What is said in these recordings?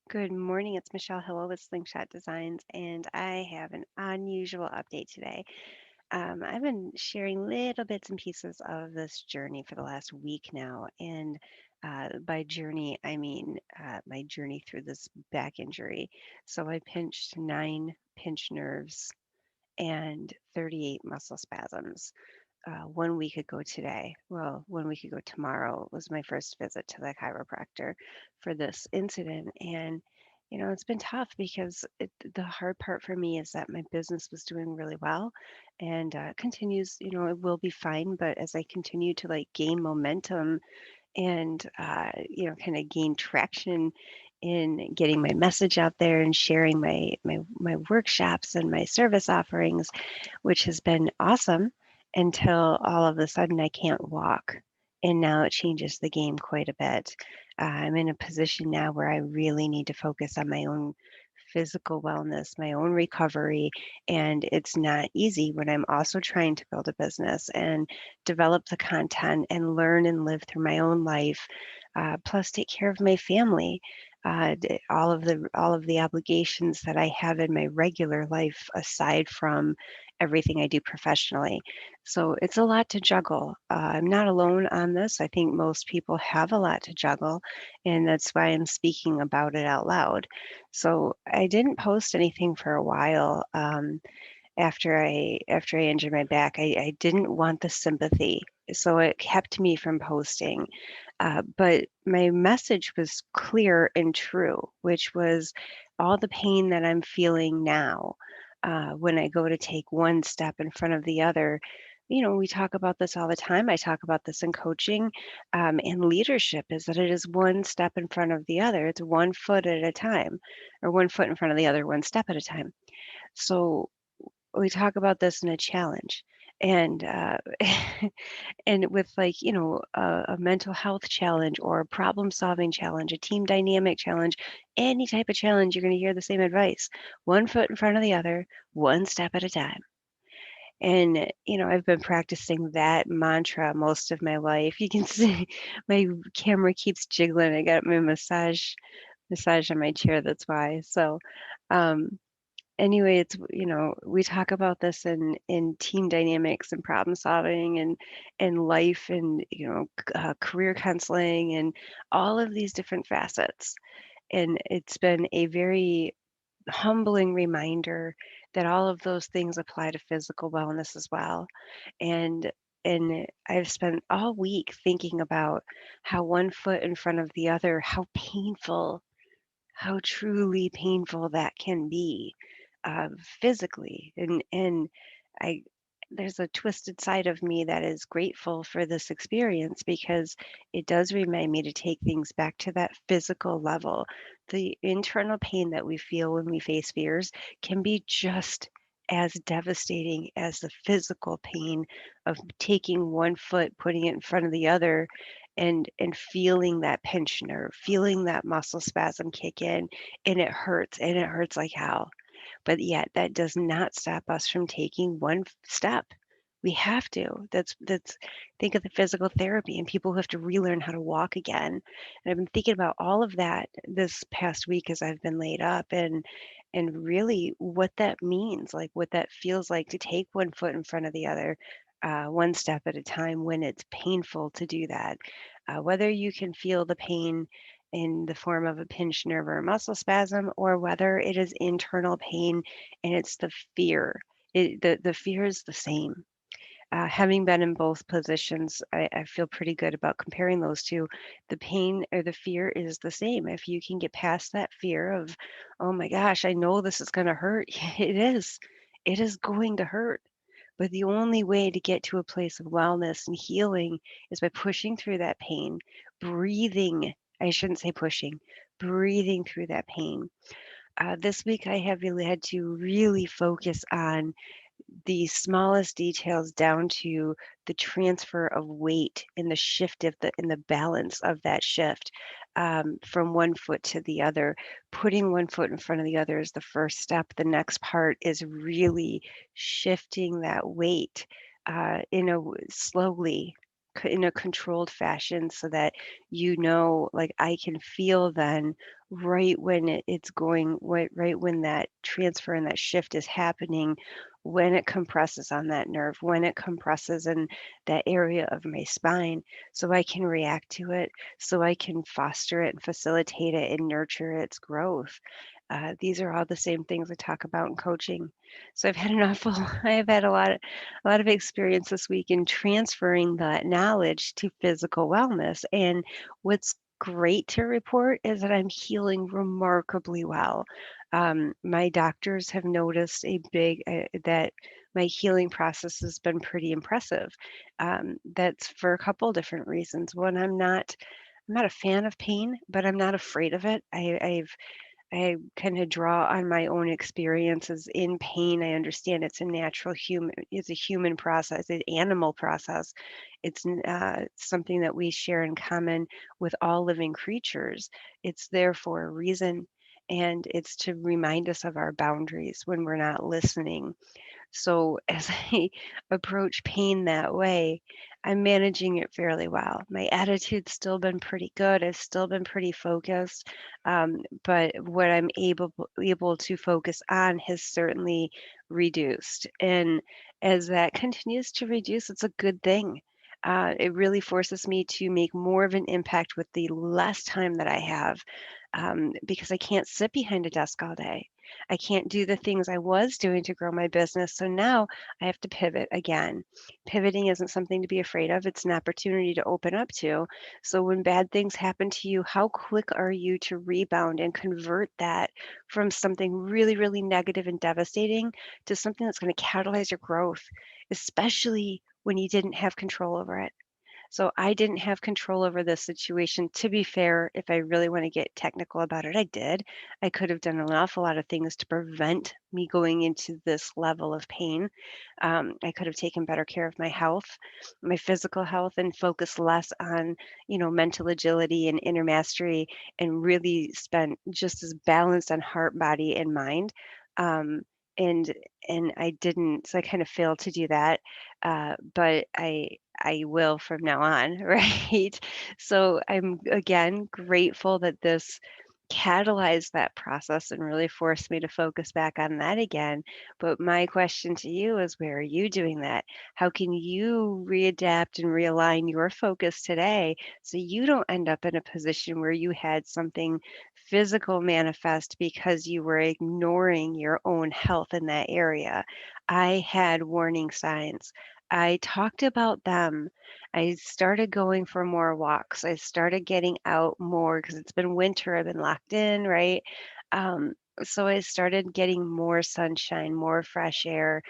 Good morning. It's Michelle Hilla with Slingshot Designs, and I have an unusual update today. I've been sharing little bits and pieces of this journey for the last week now, and by journey, I mean my journey through this back injury. So I pinched 9 pinched nerves and 38 muscle spasms. 1 week ago today, well, 1 week ago tomorrow was my first visit to the chiropractor for this incident. And, it's been tough because the hard part for me is that my business was doing really well and continues, it will be fine. But as I continue to like gain momentum and, kind of gain traction in getting my message out there and sharing my workshops and my service offerings, which has been awesome until all of a sudden I can't walk. And now it changes the game quite a bit. I'm in a position now where I really need to focus on my own physical wellness, my own recovery. And it's not easy when I'm also trying to build a business and develop the content and learn and live through my own life, plus take care of my family. All of the obligations that I have in my regular life aside from everything I do professionally. So it's a lot to juggle. I'm not alone on this. I think most people have a lot to juggle, and that's why I'm speaking about it out loud. So I didn't post anything for a while after I injured my back. I didn't want the sympathy, so it kept me from posting. But my message was clear and true, which was all the pain that I'm feeling now when I go to take one step in front of the other. We talk about this all the time. I talk about this in coaching and leadership is that it is one step in front of the other. It's one foot at a time, or one foot in front of the other, one step at a time. So we talk about this in a challenge. And and with like a mental health challenge or a problem solving challenge, a team dynamic challenge, any type of challenge, you're going to hear the same advice: one foot in front of the other, one step at a time. And I've been practicing that mantra most of my life. You can see my camera keeps jiggling. I got my massage on my chair, that's why. So um anyway, we talk about this in team dynamics and problem solving and life and career counseling and all of these different facets. And it's been a very humbling reminder that all of those things apply to physical wellness as well. And I've spent all week thinking about how one foot in front of the other, how truly painful that can be physically. And I there's a twisted side of me that is grateful for this experience because it does remind me to take things back to that physical level. The internal pain that we feel when we face fears can be just as devastating as the physical pain of taking one foot, putting it in front of the other, and feeling that pinch nerve, feeling that muscle spasm kick in, and it hurts like hell. But yet that does not stop us from taking one step. We have to. That's think of the physical therapy and people who have to relearn how to walk again. And I've been thinking about all of that this past week as I've been laid up and really what that means, like what that feels like to take one foot in front of the other, one step at a time when it's painful to do that. Whether you can feel the pain in the form of a pinched nerve or a muscle spasm, or whether it is internal pain and it's the fear. The fear is the same. Having been in both positions, I feel pretty good about comparing those two. The pain or the fear is the same. If you can get past that fear of, oh my gosh, I know this is going to hurt. It is. It is going to hurt. But the only way to get to a place of wellness and healing is by pushing through that pain, breathing. I shouldn't say pushing, breathing through that pain. This week, I have really had to really focus on the smallest details down to the transfer of weight and the shift of the in the balance of that shift from one foot to the other. Putting one foot in front of the other is the first step. The next part is really shifting that weight slowly. in a controlled fashion so that you know, like, I can feel then right when it's going right when that transfer and that shift is happening, when it compresses on that nerve, when it compresses in that area of my spine, so I can react to it, so I can foster it and facilitate it and nurture its growth. These are all the same things I talk about in coaching. So I've had an awful, I have had a lot of experience this week in transferring that knowledge to physical wellness. And what's great to report is that I'm healing remarkably well. My doctors have noticed that my healing process has been pretty impressive. That's for a couple different reasons. One, I'm not a fan of pain, but I'm not afraid of it. I kind of draw on my own experiences in pain. I understand it's a human process, an animal process. It's something that we share in common with all living creatures. It's there for a reason, and it's to remind us of our boundaries when we're not listening. So as I approach pain that way, I'm managing it fairly well. My attitude's still been pretty good. I've still been pretty focused, but what I'm able to focus on has certainly reduced. And as that continues to reduce, it's a good thing. It really forces me to make more of an impact with the less time that I have, because I can't sit behind a desk all day. I can't do the things I was doing to grow my business. So now I have to pivot again. Pivoting isn't something to be afraid of, it's an opportunity to open up to. So when bad things happen to you, how quick are you to rebound and convert that from something really, really negative and devastating to something that's going to catalyze your growth, especially when you didn't have control over it? So I didn't have control over this situation. To be fair, if I really want to get technical about it, I did. I could have done an awful lot of things to prevent me going into this level of pain. I could have taken better care of my health, my physical health, and focused less on, mental agility and inner mastery, and really spent just as balanced on heart, body, and mind. Um, and and I didn't, so I kind of failed to do that. But I will from now on, right? So I'm again grateful that this catalyzed that process and really forced me to focus back on that again. But my question to you is, where are you doing that? How can you readapt and realign your focus today so you don't end up in a position where you had something physical manifest because you were ignoring your own health in that area? I had warning signs. I talked about them. I started going for more walks. I started getting out more because it's been winter. I've been locked in, right? Um, so I started getting more sunshine, more fresh air,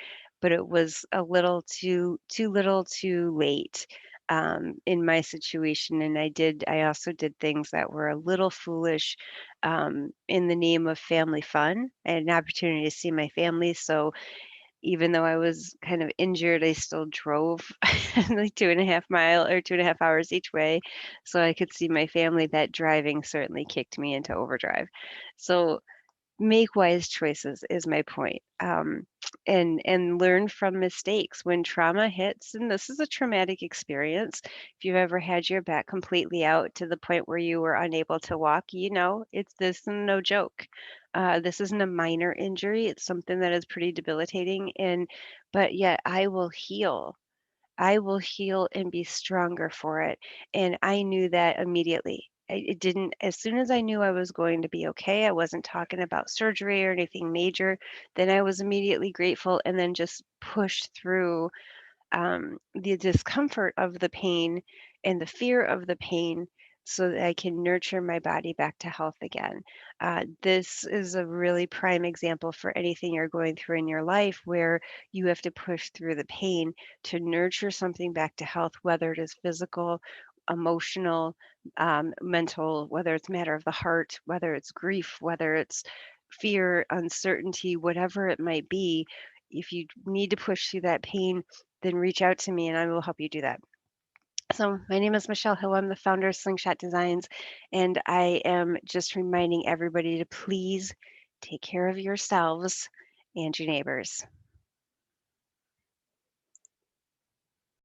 but it was a little too little, too late in my situation. And I also did things that were a little foolish in the name of family fun. I had an opportunity to see my family, so even though I was kind of injured, I still drove like 2.5 hours each way so I could see my family. That driving certainly kicked me into overdrive. So make wise choices is my point. And learn from mistakes when trauma hits. And this is a traumatic experience. If you've ever had your back completely out to the point where you were unable to walk, it's this is no joke. This isn't a minor injury. It's something that is pretty debilitating. But yet I will heal. I will heal and be stronger for it. And I knew that immediately. It didn't, as soon as I knew I was going to be okay, I wasn't talking about surgery or anything major, then I was immediately grateful and then just pushed through the discomfort of the pain and the fear of the pain so that I can nurture my body back to health again. This is a really prime example for anything you're going through in your life where you have to push through the pain to nurture something back to health, whether it is physical, emotional, mental, whether it's matter of the heart, whether it's grief, whether it's fear, uncertainty, whatever it might be. If you need to push through that pain, then reach out to me and I will help you do that. So, my name is Michelle Hill. I'm the founder of Slingshot Designs, and I am just reminding everybody to please take care of yourselves and your neighbors.